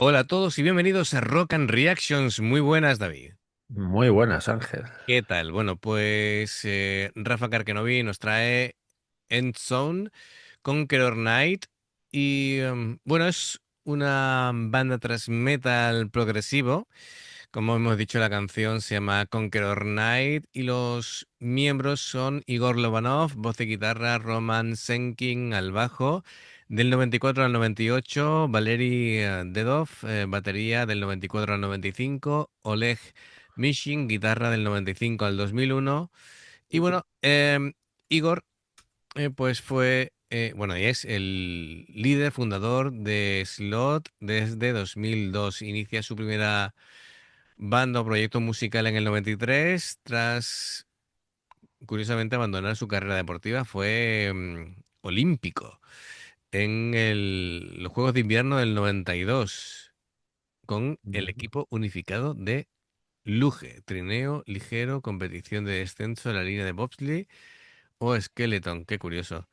Hola a todos y bienvenidos a Rock and Reactions. Muy buenas, David. Muy buenas, Ángel. ¿Qué tal? Bueno, pues Rafa Carquenovi nos trae Endzone, Conqueror Knight y bueno, es una banda thrash metal progresivo. Como hemos dicho, la canción se llama Conqueror Knight y los miembros son Igor Lovanov, voz y guitarra, Roman Senkin al bajo, del 94 al 98, Valery Dedov, batería del 94 al 95, Oleg Mishin, guitarra del 95 al 2001, y bueno, Igor pues fue, bueno, y es el líder fundador de Slot desde 2002. Inicia su primera banda o proyecto musical en el 93, tras, curiosamente, abandonar su carrera deportiva, fue olímpico en los Juegos de Invierno del 92 con el equipo unificado de Luge, trineo ligero, competición de descenso en la línea de bobsleigh o skeleton, qué curioso.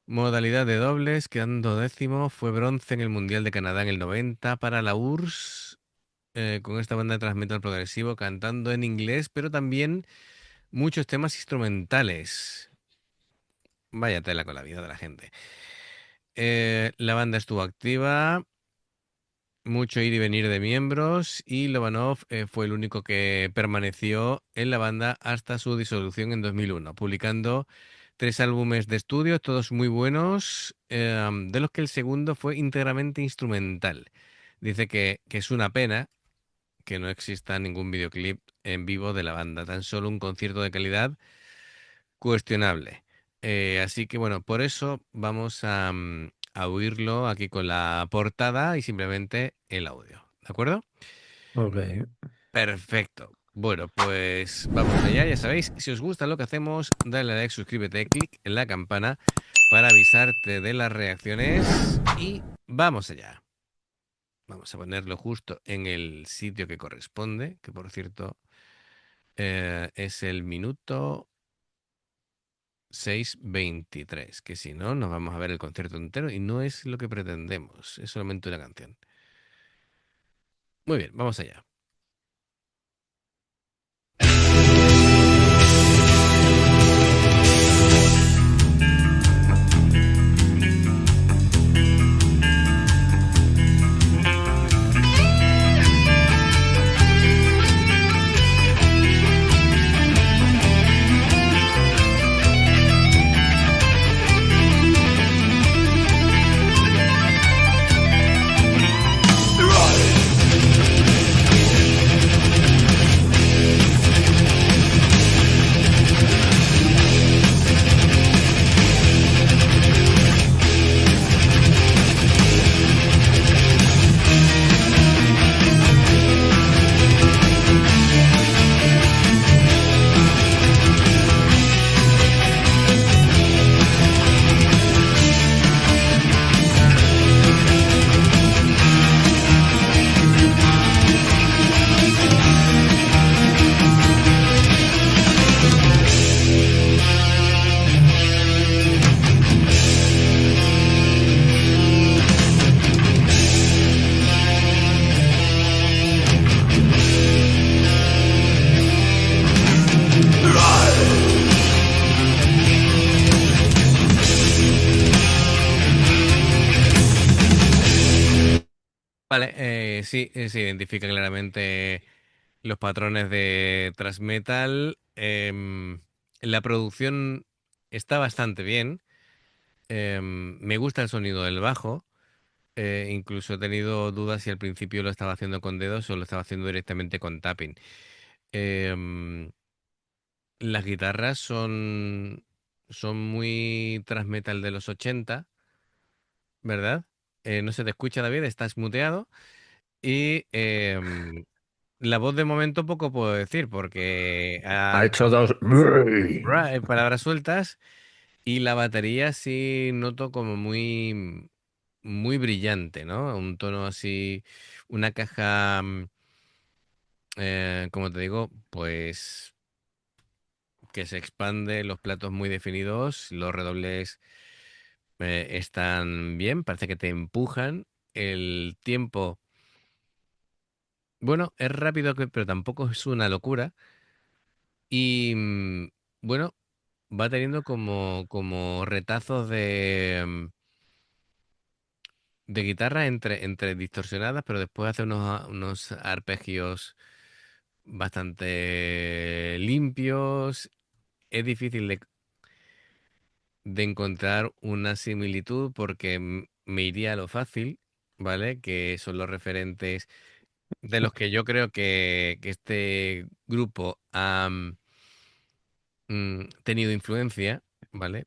Modalidad de dobles, quedando décimo, fue bronce en el Mundial de Canadá en el 90 para la URSS, con esta banda de thrash metal progresivo cantando en inglés, pero también muchos temas instrumentales. Vaya tela con la vida de la gente. La banda estuvo activa, mucho ir y venir de miembros, y Lovanov fue el único que permaneció en la banda hasta su disolución en 2001, publicando tres álbumes de estudio, todos muy buenos, de los que el segundo fue íntegramente instrumental. Dice que es una pena que no exista ningún videoclip en vivo de la banda, tan solo un concierto de calidad cuestionable. Así que bueno, por eso vamos a oírlo aquí con la portada y simplemente el audio. ¿De acuerdo? Ok, Perfecto. Bueno, pues vamos allá, ya sabéis, si os gusta lo que hacemos, dale a like, suscríbete, clic en la campana para avisarte de las reacciones y vamos allá. Vamos a ponerlo justo en el sitio que corresponde, que por cierto es el minuto 6:23, que si no, nos vamos a ver el concierto entero y no es lo que pretendemos, es solamente una canción. Muy bien, vamos allá. Vale, sí, se identifica claramente los patrones de thrash metal. La producción está bastante bien. Me gusta el sonido del bajo. Incluso he tenido dudas si al principio lo estaba haciendo con dedos o lo estaba haciendo directamente con tapping. Em, las guitarras son muy thrash metal de los 80, ¿verdad? No se te escucha, David, estás muteado. Y la voz de momento poco puedo decir porque ha hecho dos. palabras sueltas, y la batería sí noto como muy brillante, ¿no? Un tono así, una caja, como te digo, pues que se expande, los platos muy definidos, los redobles están bien, parece que te empujan. el tiempo, bueno, es rápido, pero tampoco es una locura. Y bueno, va teniendo como retazos de guitarra entre distorsionadas, pero después hace unos arpegios bastante limpios. Es difícil de encontrar una similitud porque me iría a lo fácil, ¿vale? Que son los referentes de los que yo creo que este grupo ha tenido influencia, ¿vale?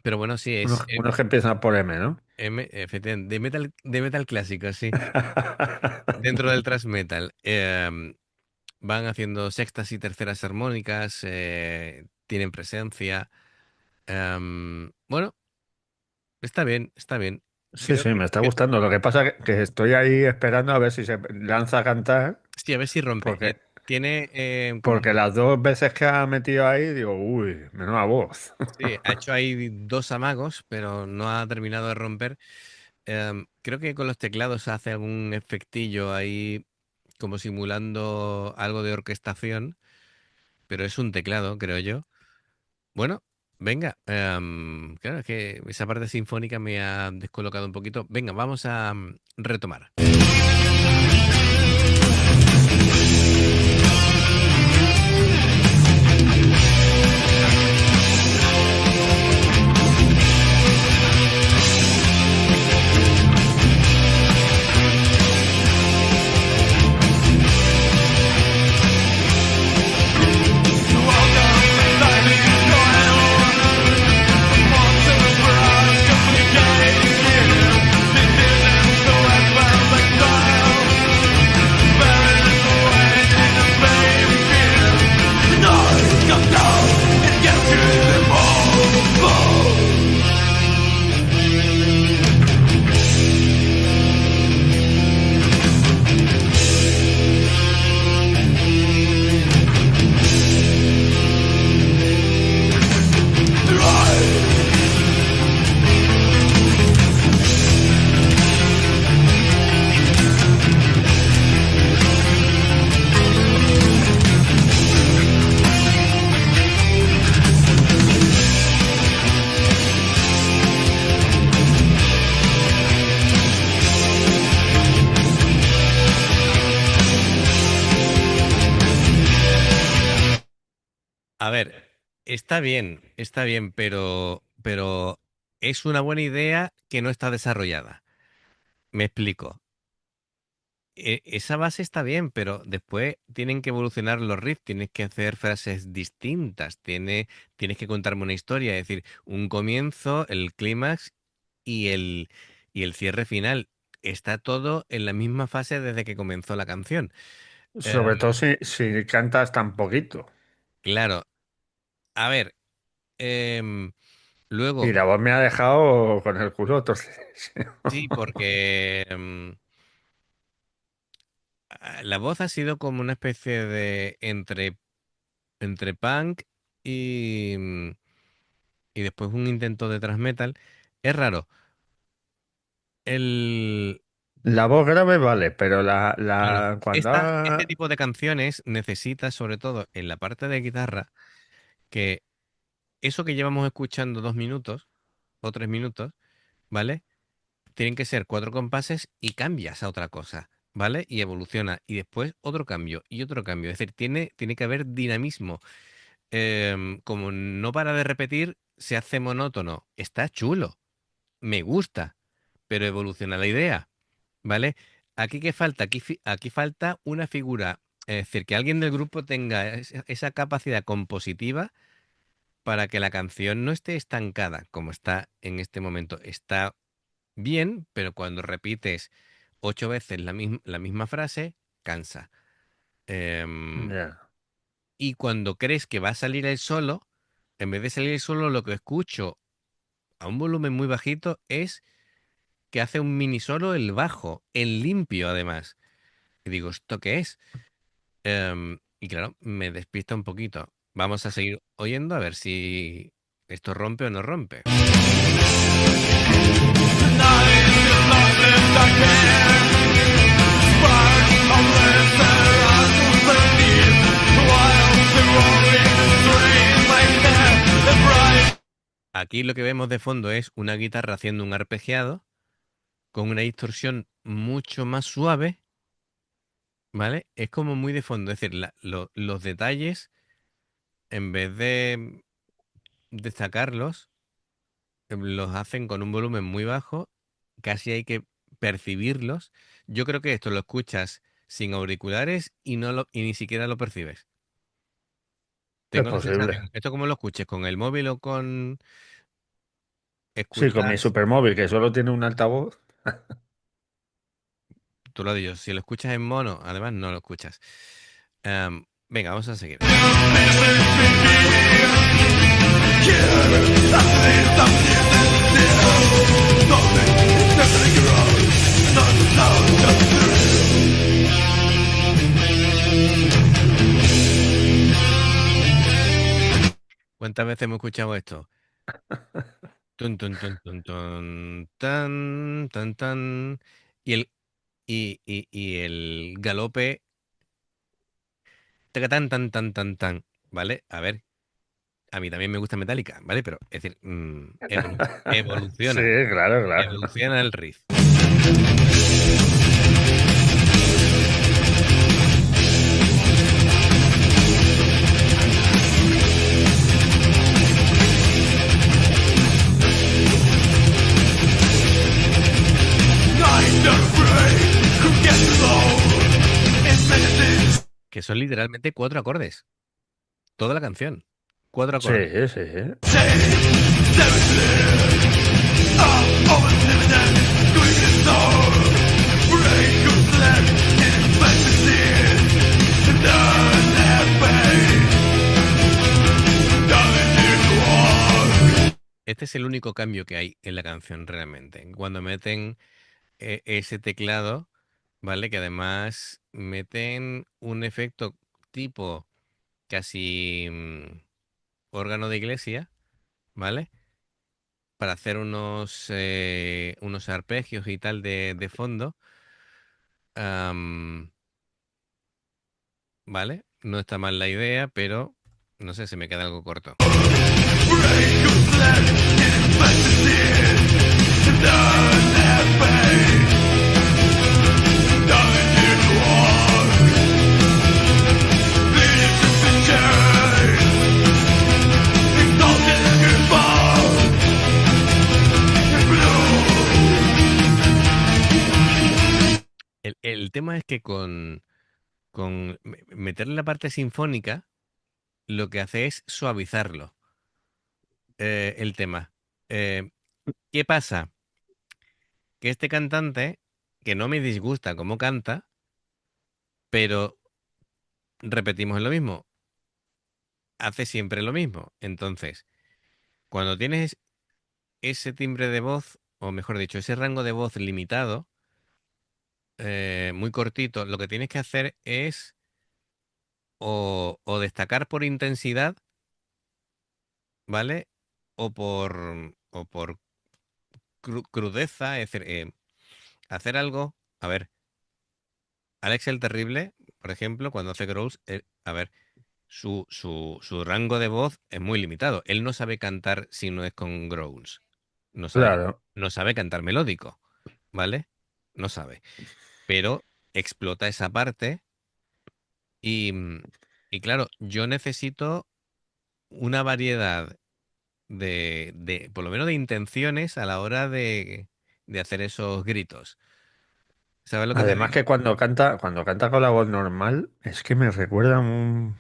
Pero bueno, sí, es Unos que empiezan por M, ¿no? efectivamente, de metal clásico, sí. Dentro del thrash metal. Van haciendo sextas y terceras armónicas, tienen presencia. Bueno, está bien, está bien. Sí, Creo sí, me está que gustando. Lo que pasa que estoy ahí esperando a ver si se lanza a cantar, sí, a ver si rompe. porque, Tiene porque las dos veces que ha metido ahí, digo, uy, menuda voz. sí, ha hecho ahí dos amagos, pero no ha terminado de romper. Creo que con los teclados hace algún efectillo ahí como simulando algo de orquestación, pero es un teclado, creo yo. Bueno, venga, claro, es que esa parte sinfónica me ha descolocado un poquito. Venga, vamos a retomar. A ver, está bien, pero es una buena idea que no está desarrollada. Me explico. Esa base está bien, pero después tienen que evolucionar los riffs, tienes que hacer frases distintas, tienes que contarme una historia, es decir, un comienzo, el clímax y el cierre final. Está todo en la misma fase desde que comenzó la canción. Sobre todo si cantas tan poquito. Claro, a ver, Y luego, la voz me ha dejado con el culo torcidísimo. sí, porque la voz ha sido como una especie de entre punk y, y después un intento de thrash metal. Es raro. El, La voz grave vale, pero claro, cuando este tipo de canciones necesita, sobre todo en la parte de guitarra, que eso que llevamos escuchando 2 minutos o 3 minutos, ¿vale? Tienen que ser cuatro compases y cambias a otra cosa, ¿vale? Y evoluciona. Y después otro cambio y otro cambio. Es decir, tiene que haber dinamismo. Como no para de repetir, se hace monótono. Está chulo, me gusta, pero evoluciona la idea, ¿vale? Aquí qué falta, aquí falta una figura, es decir, que alguien del grupo tenga esa capacidad compositiva para que la canción no esté estancada como está en este momento. Está bien, pero cuando repites 8 veces la misma frase, cansa. Em, ya, y cuando crees que va a salir el solo, en vez de salir el solo, lo que escucho a un volumen muy bajito es que hace un mini solo el bajo, en limpio además. Y digo, ¿esto qué es? Y claro, me despista un poquito. Vamos a seguir oyendo a ver si esto rompe o no rompe. Tonight is lost Aquí lo que vemos de fondo es una guitarra haciendo un arpegiado con una distorsión mucho más suave, ¿vale? Es como muy de fondo, es decir, los detalles, en vez de destacarlos, los hacen con un volumen muy bajo, casi hay que percibirlos. Yo creo que esto lo escuchas sin auriculares y y ni siquiera lo percibes. Es Tengo la posible. sensación. Esto como lo escuches con el móvil o con Sí, con mi escuchas, supermóvil, que solo tiene un altavoz. tú lo digo, si lo escuchas en mono, además no lo escuchas. Venga, vamos a seguir. ¿Cuántas veces hemos escuchado esto? Tun, tun, tun, tun, tun, tan, tan, tan. Y el, y el galope, taca, tan, tan, tan, tan, tan. ¿Vale? A ver, a mí también me gusta Metallica, ¿vale? Pero, es decir, Sí, evoluciona, claro, claro. evoluciona el riff. Que son literalmente cuatro acordes. Toda la canción. Cuatro acordes. Sí, sí. Este es el único cambio que hay en la canción realmente. Cuando meten ese teclado, ¿vale? Que además meten un efecto tipo casi órgano de iglesia, ¿vale? Para hacer unos arpegios y tal de fondo. am, ¿Vale? No está mal la idea, pero no sé, se me queda algo corto. El tema es que con meterle la parte sinfónica, lo que hace es suavizarlo, el tema. Eh, ¿Qué pasa? Que este cantante, que no me disgusta cómo canta, pero repetimos lo mismo, hace siempre lo mismo. Entonces, cuando tienes ese timbre de voz, o mejor dicho, ese rango de voz limitado, muy cortito, lo que tienes que hacer es o destacar por intensidad, ¿vale? O por crudeza, es decir, hacer algo. A ver, Alex el Terrible, por ejemplo, cuando hace Growls, a ver, su rango de voz es muy limitado. Él no sabe cantar si no es con growls. No sabe, Claro. no sabe cantar melódico, ¿vale? No sabe. Pero explota esa parte y claro, yo necesito una variedad por lo menos de intenciones a la hora de hacer esos gritos. ¿Sabes lo que te Además digo? que cuando canta con la voz normal, es que me recuerda a un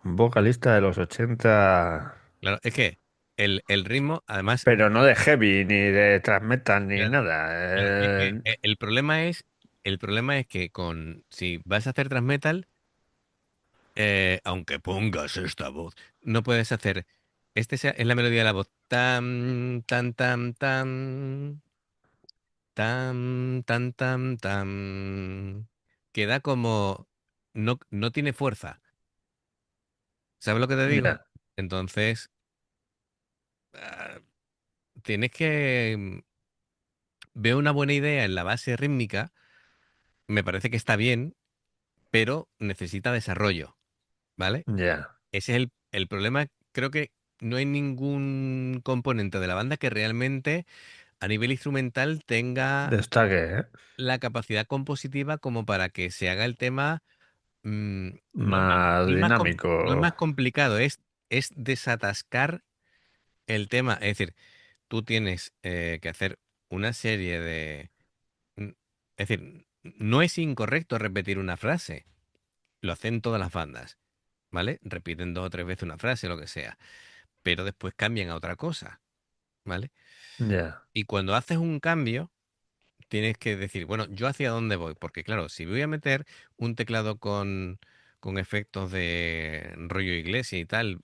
vocalista de los 80, Claro, es que el ritmo, además, pero no de heavy, ni de thrash metal, ni claro, nada. claro, es que el problema es que si vas a hacer thrash metal, aunque pongas esta voz, no puedes hacer, es la melodía de la voz, tan, tan, tan, tan, tan, tan, tan, tan, que da como, no tiene fuerza, ¿sabes lo que te digo? Ya. Entonces, tienes que veo una buena idea en la base rítmica, me parece que está bien, pero necesita desarrollo, ¿vale? Ya. Ese es el problema. Creo que no hay ningún componente de la banda que realmente a nivel instrumental tenga Destaque, ¿eh? la capacidad compositiva como para que se haga el tema. No es más, Más no es dinámico. más complicado, es desatascar el tema. Es decir, tú tienes que hacer una serie de... mm, Es decir, no es incorrecto repetir una frase, lo hacen todas las bandas, ¿vale? Repiten dos o tres veces una frase, lo que sea, pero después cambian a otra cosa, ¿vale? Ya. Y cuando haces un cambio, tienes que decir, bueno, ¿yo hacia dónde voy? Porque claro, si voy a meter un teclado con efectos de rollo iglesia y tal,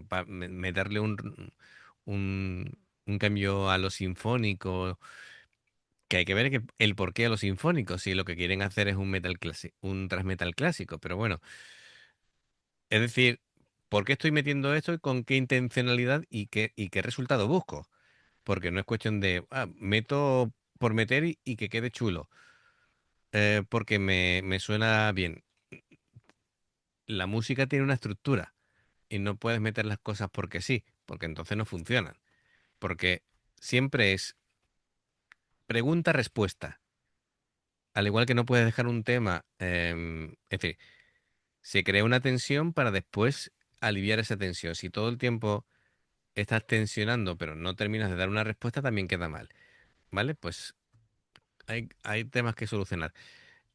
para meterle un cambio a lo sinfónico, que hay que ver el porqué a lo sinfónico, si lo que quieren hacer es un metal clásico, un thrash metal clásico, pero bueno, es decir, ¿por qué estoy metiendo esto y con qué intencionalidad y qué resultado busco? Porque no es cuestión de, meto por meter y que quede chulo. Porque me suena bien. La música tiene una estructura y no puedes meter las cosas porque sí, porque entonces no funcionan. Porque siempre es pregunta-respuesta. Al igual que no puedes dejar un tema, es decir, se crea una tensión para después aliviar esa tensión. Si todo el tiempo estás tensionando pero no terminas de dar una respuesta, también queda mal. ¿Vale? Pues hay temas que solucionar.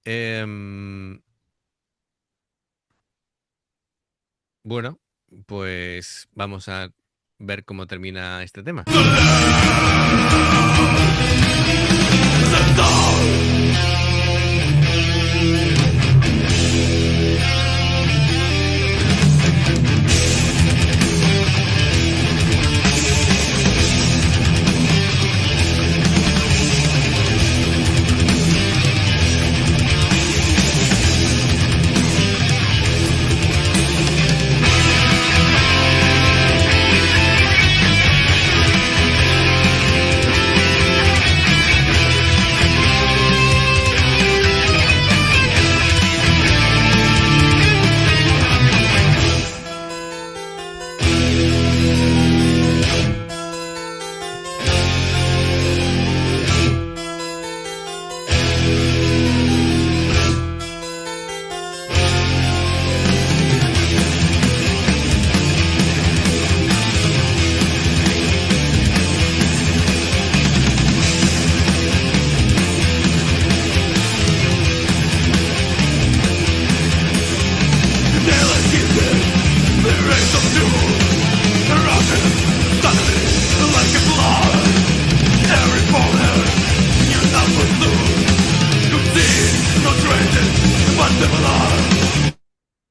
Em, bueno, pues vamos a ver cómo termina este tema.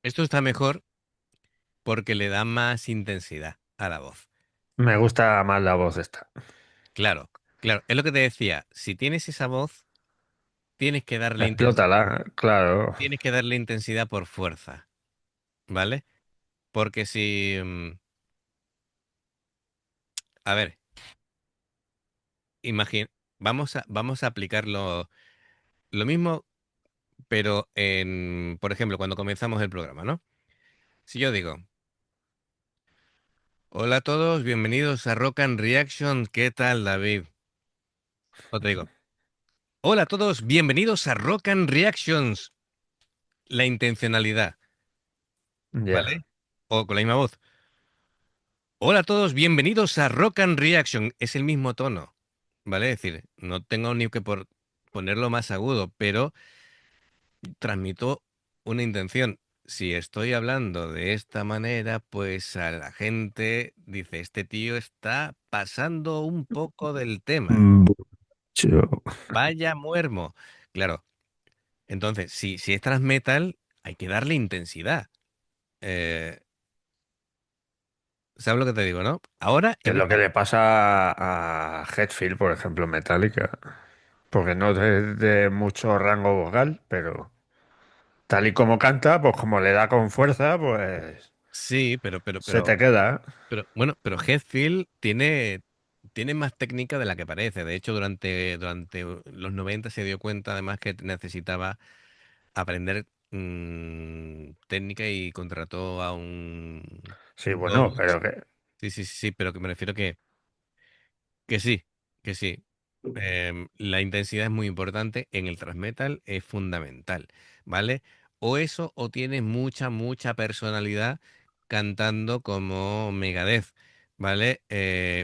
Esto está mejor porque le da más intensidad a la voz. Me gusta más la voz esta. Claro, claro, es lo que te decía. Si tienes esa voz, tienes que darle Explótala, claro. tienes que darle intensidad por fuerza, ¿vale? Porque si, a ver, imagina, vamos a aplicarlo lo mismo, pero por ejemplo, cuando comenzamos el programa, ¿no? Si yo digo, hola a todos, bienvenidos a Rock and Reaction, ¿qué tal, David? O te digo, hola a todos, bienvenidos a Rock and Reactions, la intencionalidad, Ya. ¿vale? O con la misma voz. Hola a todos, bienvenidos a Rock and Reaction. Es el mismo tono, ¿vale? Es decir, no tengo ni que ponerlo más agudo, pero transmito una intención. Si estoy hablando de esta manera, pues a la gente dice, este tío está pasando un poco del tema. Mucho. Vaya muermo. Claro, entonces, si es thrash metal, hay que darle intensidad. Eh, ¿Sabes lo que te digo, no? Ahora, Que es en lo que esta... le pasa a Hetfield, por ejemplo, en Metallica. Porque no es de mucho rango vocal, pero tal y como canta, pues como le da con fuerza, pues Sí, se te queda. pero, bueno, pero Hetfield tiene. tiene más técnica de la que parece. De hecho, durante los 90 se dio cuenta además que necesitaba aprender técnica y contrató a Sí, un bueno, coach. pero que, Sí, sí, sí, sí, pero que me refiero que sí, que sí. La intensidad es muy importante, en el thrash metal es fundamental, ¿vale? O eso, o tienes mucha, mucha personalidad cantando como Megadeth, ¿vale?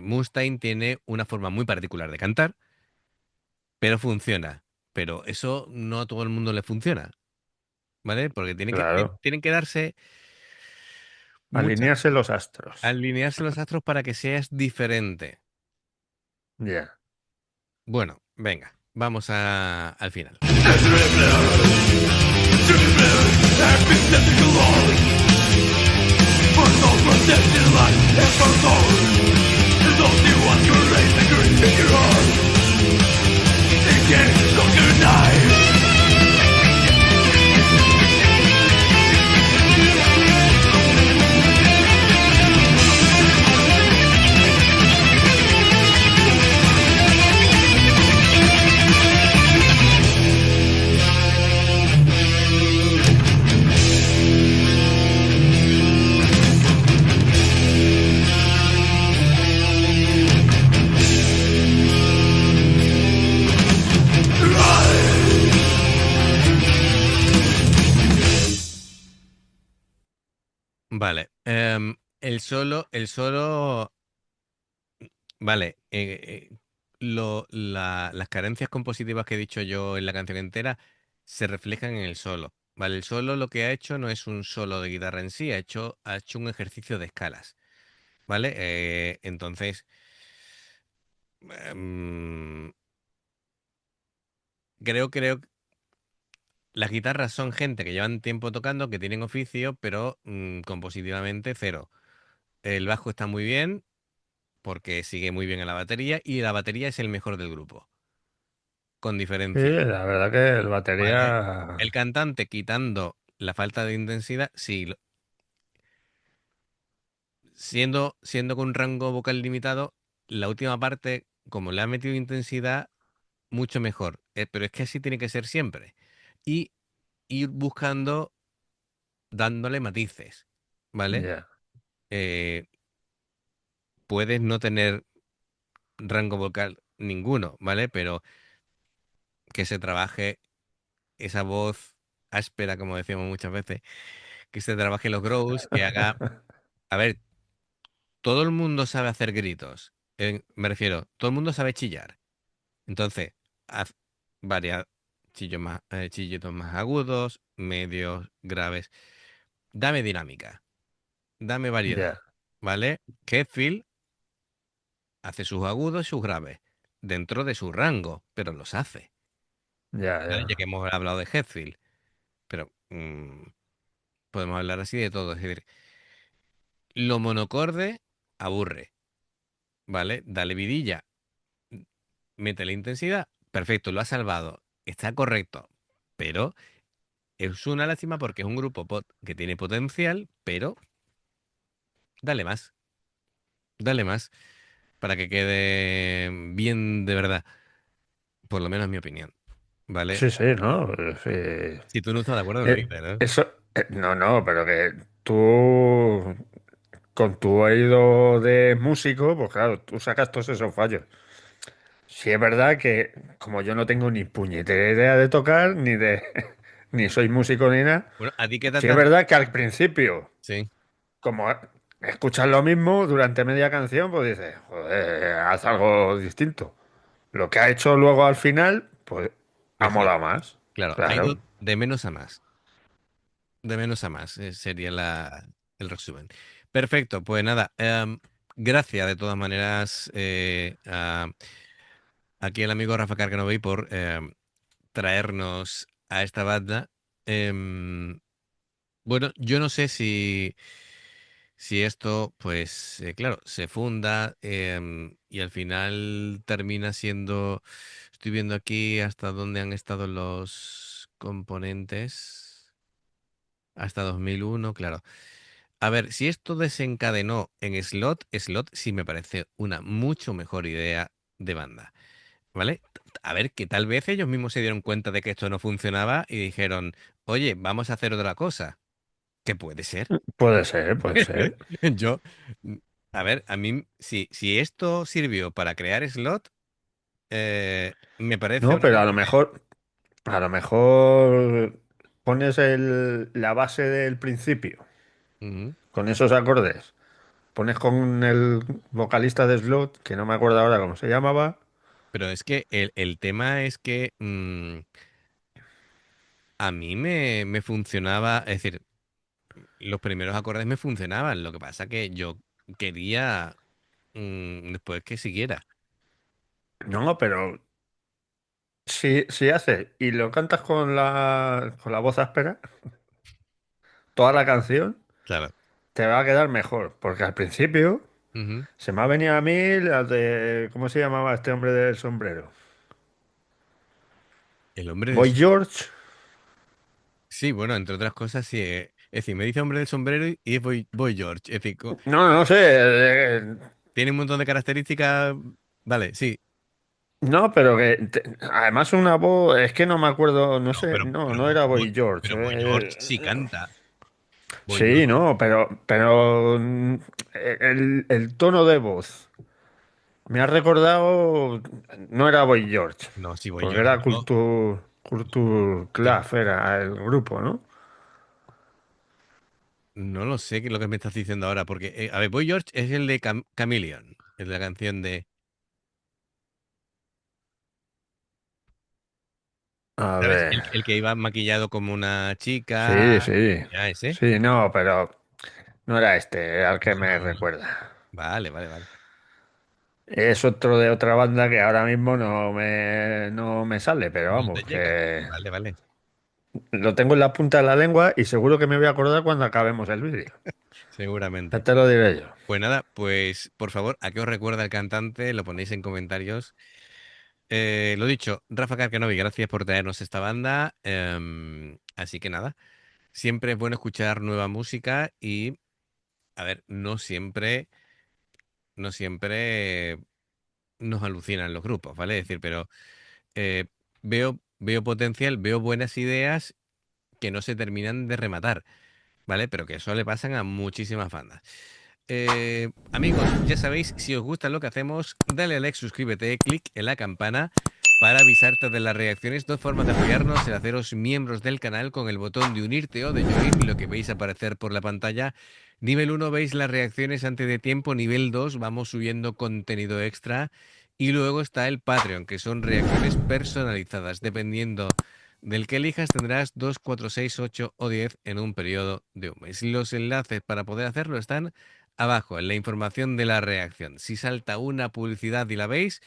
Mustaine tiene una forma muy particular de cantar, pero funciona. Pero eso no a todo el mundo le funciona, ¿vale? Porque claro, tienen que darse muchas, alinearse los astros. alinearse los astros para que seas diferente. Ya. Bueno, venga, vamos al final. Vale, el solo, vale, las carencias compositivas que he dicho yo en la canción entera se reflejan en el solo. Vale, el solo lo que ha hecho no es un solo de guitarra en sí, ha hecho un ejercicio de escalas, ¿vale? Entonces, em, creo que las guitarras son gente que llevan tiempo tocando, que tienen oficio, pero compositivamente cero. El bajo está muy bien, porque sigue muy bien a la batería y la batería es el mejor del grupo, con Sí, diferencia, la verdad que el ¿vale? batería. El cantante, quitando la falta de intensidad, sí, siendo con un rango vocal limitado, la última parte, como le ha metido intensidad, mucho mejor. Pero es que así tiene que ser siempre. Y ir buscando, dándole matices, ¿vale? Ya, Eh, puedes no tener rango vocal ninguno, ¿vale? Pero que se trabaje esa voz áspera, como decíamos muchas veces, que se trabaje los growls, que haga... A ver, todo el mundo sabe hacer gritos. Me refiero, todo el mundo sabe chillar. Entonces, haz varias chillidos más agudos, medios, graves. Dame dinámica, dame variedad, ya, ¿vale? Hetfield hace sus agudos y sus graves, dentro de su rango, pero los hace, ya, ¿vale? Ya que ya. hemos hablado de Hetfield, pero podemos hablar así de todo. Es decir, lo monocorde aburre, ¿vale? Dale vidilla, métele intensidad, perfecto, lo ha salvado, está correcto, pero es una lástima porque es un grupo que tiene potencial, pero dale más, dale más para que quede bien de verdad, por lo menos en mi opinión, ¿vale? Sí, sí, ¿no? Sí. Si tú no estás de acuerdo, me lo dices, ¿no? Eso, no, no, pero que tú, con tu oído de músico, pues claro, tú sacas todos esos fallos. Sí, es verdad que como yo no tengo ni puñetera idea de tocar, ni de, ni soy músico ni nada, Bueno, ¿a ti qué sí es tantas... verdad que al principio, Sí, como escuchas lo mismo durante media canción, pues dices, joder, haz algo distinto. Lo que ha hecho luego al final, pues ha mejor. molado más. Claro, ha ido Claro. de menos a más. De menos a más, sería el resumen. Perfecto, pues nada, gracias de todas maneras aquí el amigo Rafa Carcanovey por traernos a esta banda. Em, bueno, yo no sé si esto, pues claro, se funda y al final termina siendo, estoy viendo aquí hasta dónde han estado los componentes, hasta 2001, claro. A ver, si esto desencadenó en Slot sí me parece una mucho mejor idea de banda, ¿vale? A ver, que tal vez ellos mismos se dieron cuenta de que esto no funcionaba y dijeron, oye, vamos a hacer otra cosa. Que puede ser. Puede ser, puede ser. Yo, mm, a ver, a mí, si esto sirvió para crear Slot, me parece No, una pero buena idea. a lo mejor pones la base del principio Ujú. con esos acordes. Pones con el vocalista de Slot, que no me acuerdo ahora cómo se llamaba. Pero es que el tema es que a mí me funcionaba, es decir, los primeros acordes me funcionaban, lo que pasa que yo quería después que siguiera. No, pero si haces y lo cantas con la voz áspera, toda la canción Claro. te va a quedar mejor. Porque al principio Ujú. se me ha venido a mí las de. ¿Cómo se llamaba este hombre del sombrero? El hombre del... Boy George. Sí, bueno, entre otras cosas, sí. Es decir, me dice hombre del sombrero y es Boy George. Es decir, No, no sé. tiene un montón de características. Vale, sí. No, pero además una voz, es que no me acuerdo, no No, sé, no, no era Boy George. Pero Boy George sí canta. Boy Sí, George. no, pero el tono de voz me ha recordado, no era Boy George, No, sí, Boy porque George. era Culture Yo Club, era el grupo, ¿no? no lo sé qué es lo que me estás diciendo ahora, porque, a ver, Boy George es el de Chameleon, el de la canción de... A ¿Sabes? ver, El que iba maquillado como una sí, chica. sí, Ya, ese. sí, no, pero no era este al No, que me no, no, no. recuerda. Vale, vale, vale. Es otro de otra banda que ahora mismo no me sale, pero No te vamos, llega. que Vale, vale. lo tengo en la punta de la lengua y seguro que me voy a acordar cuando acabemos el vídeo. Ya Seguramente. te lo diré yo. Pues nada, pues por favor, ¿a qué os recuerda el cantante? Lo ponéis en comentarios. Lo dicho, Rafa Carcanovi, gracias por traernos esta banda. Así que nada, siempre es bueno escuchar nueva música y, a ver, no siempre nos alucinan los grupos, ¿vale? Es decir, pero eh, veo potencial, veo buenas ideas que no se terminan de rematar, ¿vale? Pero que eso le pasan a muchísimas bandas. Amigos, ya sabéis, si os gusta lo que hacemos, dale a like, suscríbete, clic en la campana para avisarte de las reacciones. Dos formas de apoyarnos: el haceros miembros del canal con el botón de unirte o de join, lo que veis aparecer por la pantalla. Nivel 1 veis las reacciones antes de tiempo. Nivel 2 vamos subiendo contenido extra. Y luego está el Patreon, que son reacciones personalizadas. Dependiendo del que elijas, tendrás 2, 4, 6, 8 o 10 en un periodo de un mes. Los enlaces para poder hacerlo están abajo en la información de la reacción. Si salta una publicidad y la veis,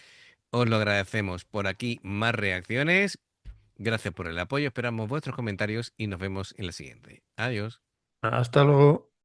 os lo agradecemos. Por aquí más reacciones. Gracias por el apoyo, esperamos vuestros comentarios y nos vemos en la siguiente. Adiós. Hasta luego.